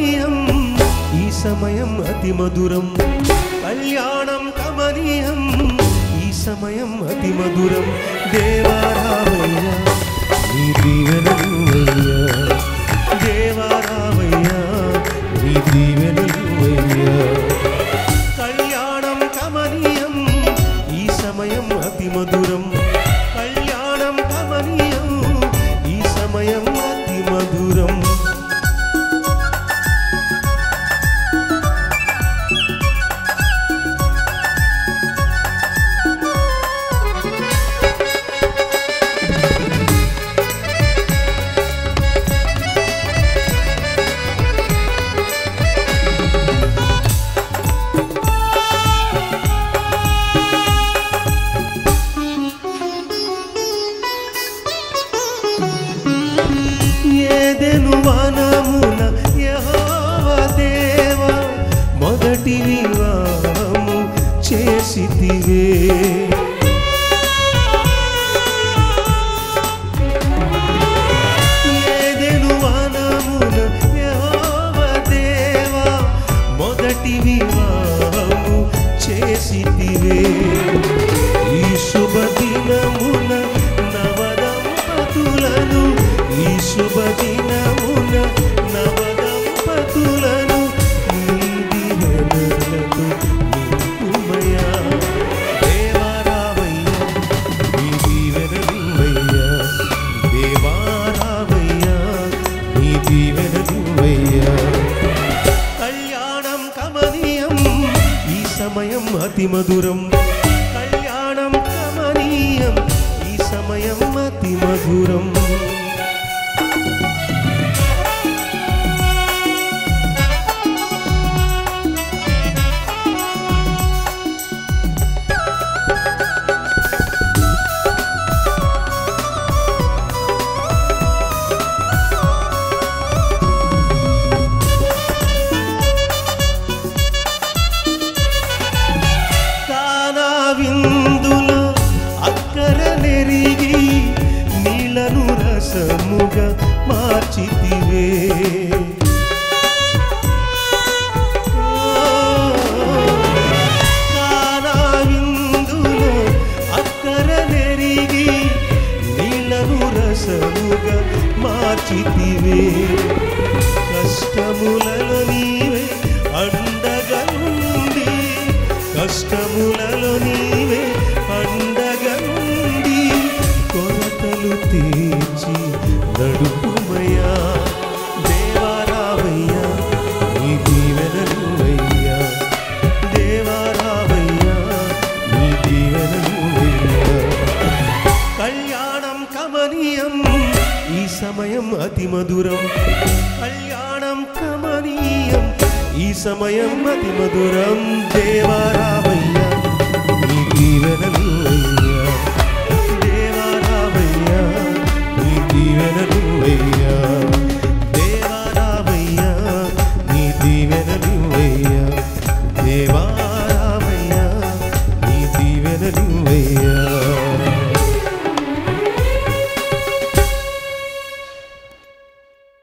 కమనీయం ఈ సమయం అతి మధురం కళ్యాణం కమనీయం ఈ సమయం అతి మధురం దేవా రావయ్యా నీ దీవెనలువయ్యా దేవా రావయ్యా నీ దీవెనలువయ్యా కళ్యాణం కమనీయం ఈ సమయం అతి మధురం కళ్యాణం కమనీయం ఈ సమయం అతి మధురం ఏదెను వనమున యెహోవా దేవా మొదటి వివాహము చేసితివే ఏదెను వనమున యెహోవా దేవా మొదటి వివాహము చేసితివే ఈ శుభ దినమున నవదంపతులను ఈ శుభ దినమున నవదంపతులను నీ దీవెనలతో నింపుమయ్యా దేవా రావయ్యా నీ దీవెనలువయ్యా దేవా రావయ్యా నీ దీవెనలువయ్యా కళ్యాణం కమనీయం ఈ సమయం అతి మధురం కళ్యాణం కమనీయం ఈ సమయం అతి మధురం విందులో అక్కర నెరిగి నీళ్లను రసముగా మార్చితివే కానా విందులో అక్కర నెరిగి నీళ్లను రసముగా మార్చితివే కష్టములలో నీవే అండగా నుండి కష్టములలో నీవే పండగ నుండి కొరతలు తీర్చి నడుపుమయ్యా దేవా రావయ్యా నీ దీవెనలువయ్యా దేవా రావయ్యా నీ దీవెనలువయ్యా కళ్యాణం కమనీయం ఈ సమయం అతి మధురం కళ్యాణం కమనీయం ఈ సమయం అతి మధురం దేవా రావయ్యా నీ దీవెనలు